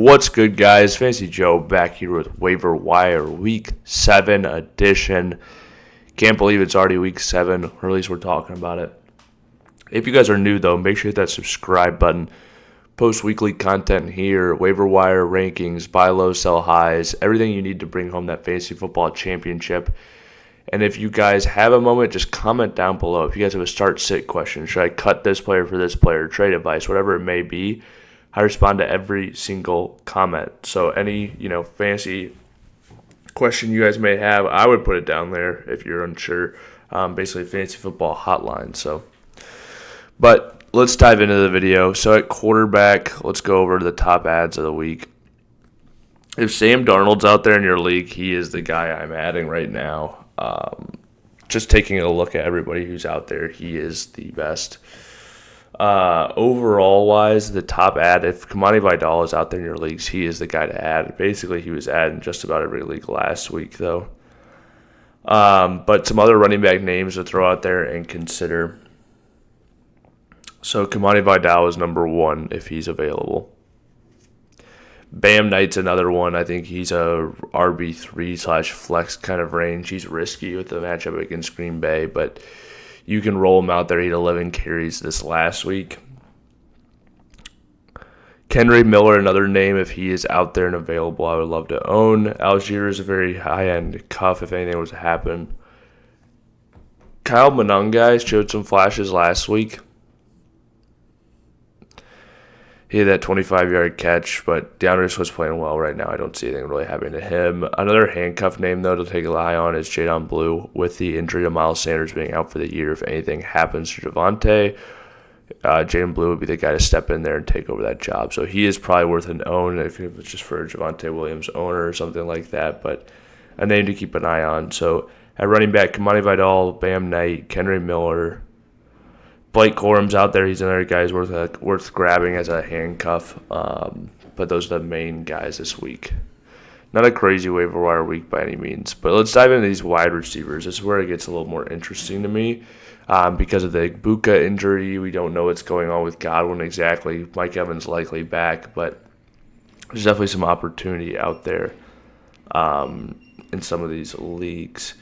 What's good, guys? Fantasy Joe back here with Waiver Wire Week 7 edition. Can't believe it's already Week 7, or at least we're talking about it. If you guys are new, though, make sure you hit that subscribe button. Post weekly content here, Waiver Wire rankings, buy low, sell highs, everything you need to bring home that fantasy football championship. And if you guys have a moment, just comment down below. If you guys have a start-sit question, should I cut this player for this player, trade advice, whatever it may be, I respond to every single comment. So any, fantasy question you guys may have, I would put it down there if you're unsure. Basically, fantasy football hotline. But let's dive into the video. So at quarterback, let's go over to the top ads of the week. If Sam Darnold's out there in your league, he is the guy I'm adding right now. Just taking a look at everybody who's out there, he is the best. Overall wise, the top ad, if Kimani Vidal is out there in your leagues, he is the guy to add. Basically, he was added in just about every league last week, though. But some other running back names to throw out there and consider. So Kimani Vidal is number 1 if he's available. Bam Knight's another one. I think he's a RB3/flex kind of range. He's risky with the matchup against Green Bay, but you can roll him out there. He had 11 carries this last week. Kenry Miller, another name. If he is out there and available, I would love to own. Algier is a very high-end cuff if anything was to happen. Kyle Monangai showed some flashes last week. He had that 25-yard catch, but DeAndre was playing well right now. I don't see anything really happening to him. Another handcuff name, though, to take an eye on is Jadon Blue. With the injury to Miles Sanders being out for the year, if anything happens to Javonte, Jadon Blue would be the guy to step in there and take over that job. So he is probably worth an own if it's just for a Javonte Williams owner or something like that, but a name to keep an eye on. So at running back, Kimani Vidal, Bam Knight, Kenry Miller, Blake Corum's out there. He's another guy who's worth grabbing as a handcuff. But those are the main guys this week. Not a crazy waiver wire week by any means. But let's dive into these wide receivers. This is where it gets a little more interesting to me. Because of the Buka injury, we don't know what's going on with Godwin exactly. Mike Evans likely back, but there's definitely some opportunity out there in some of these leagues.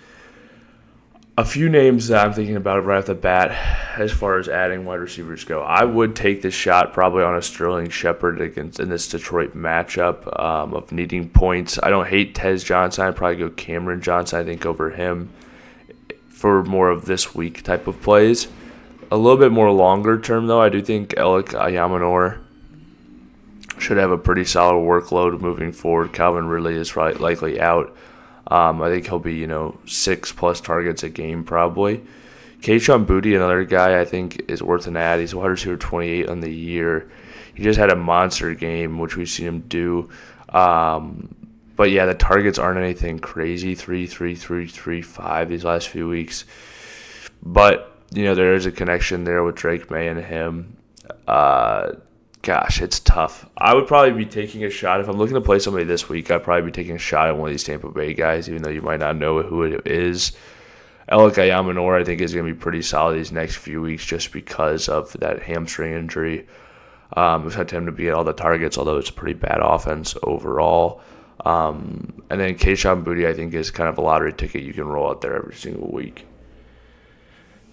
A few names that I'm thinking about right off the bat as far as adding wide receivers go. I would take this shot probably on a Sterling Shepard in this Detroit matchup of needing points. I don't hate Tez Johnson. I'd probably go Cameron Johnson, I think, over him for more of this week type of plays. A little bit more longer term, though, I do think Alec Ayamanor should have a pretty solid workload moving forward. Calvin Ridley is probably likely out. I think he'll be, 6+ targets a game probably. Kayshon Boutte, another guy I think is worth an add. He's wide receiver 28 on the year. He just had a monster game, which we've seen him do. But yeah, the targets aren't anything crazy. 3, 3, 3, 3, 5 these last few weeks. But, there is a connection there with Drake May and him. Gosh, it's tough. I would probably be taking a shot. If I'm looking to play somebody this week, I'd probably be taking a shot at one of these Tampa Bay guys, even though you might not know who it is. Alec Ayamanor, I think, is going to be pretty solid these next few weeks just because of that hamstring injury. Expect him to be at all the targets, although it's a pretty bad offense overall. And then Kayshon Boutte, I think, is kind of a lottery ticket you can roll out there every single week.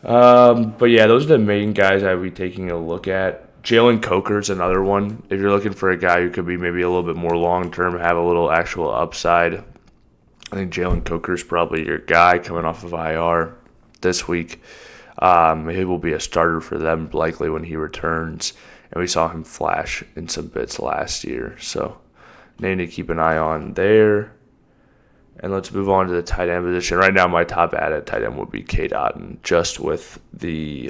But yeah, those are the main guys I would be taking a look at. Jalen Coker's another one. If you're looking for a guy who could be maybe a little bit more long-term, have a little actual upside, I think Jalen Coker's probably your guy coming off of IR this week. He will be a starter for them likely when he returns, and we saw him flash in some bits last year. So, name to keep an eye on there. And let's move on to the tight end position. Right now, my top ad at tight end would be Cade Otton, just with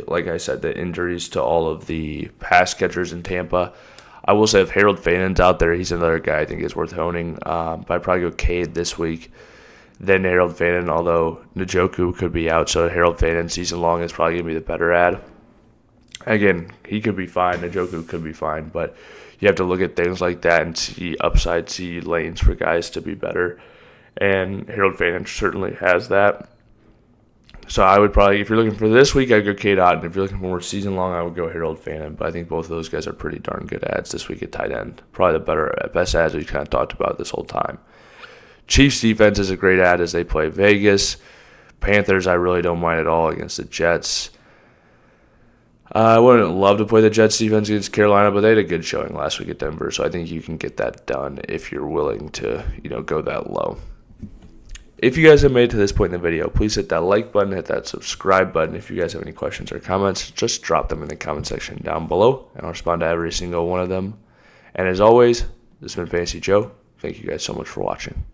like I said, the injuries to all of the pass catchers in Tampa. I will say if Harold Fanin's out there, he's another guy I think is worth owning. But I'd probably go Cade this week, then Harold Fanin, although Njoku could be out, so Harold Fanin season long is probably going to be the better ad. Again, he could be fine, Njoku could be fine, but you have to look at things like that and see upside, see lanes for guys to be better. And Harold Fanin certainly has that. So I would probably, if you're looking for this week, I'd go Cade Otton. If you're looking for more season long, I would go Harold Fanin. But I think both of those guys are pretty darn good ads this week at tight end. Probably the best ads we kind of talked about this whole time. Chiefs defense is a great ad as they play Vegas. Panthers, I really don't mind at all against the Jets. I wouldn't love to play the Jets defense against Carolina, but they had a good showing last week at Denver, so I think you can get that done if you're willing to, go that low. If you guys have made it to this point in the video, please hit that like button, hit that subscribe button. If you guys have any questions or comments, just drop them in the comment section down below, and I'll respond to every single one of them. And as always, this has been Fantasy Joe. Thank you guys so much for watching.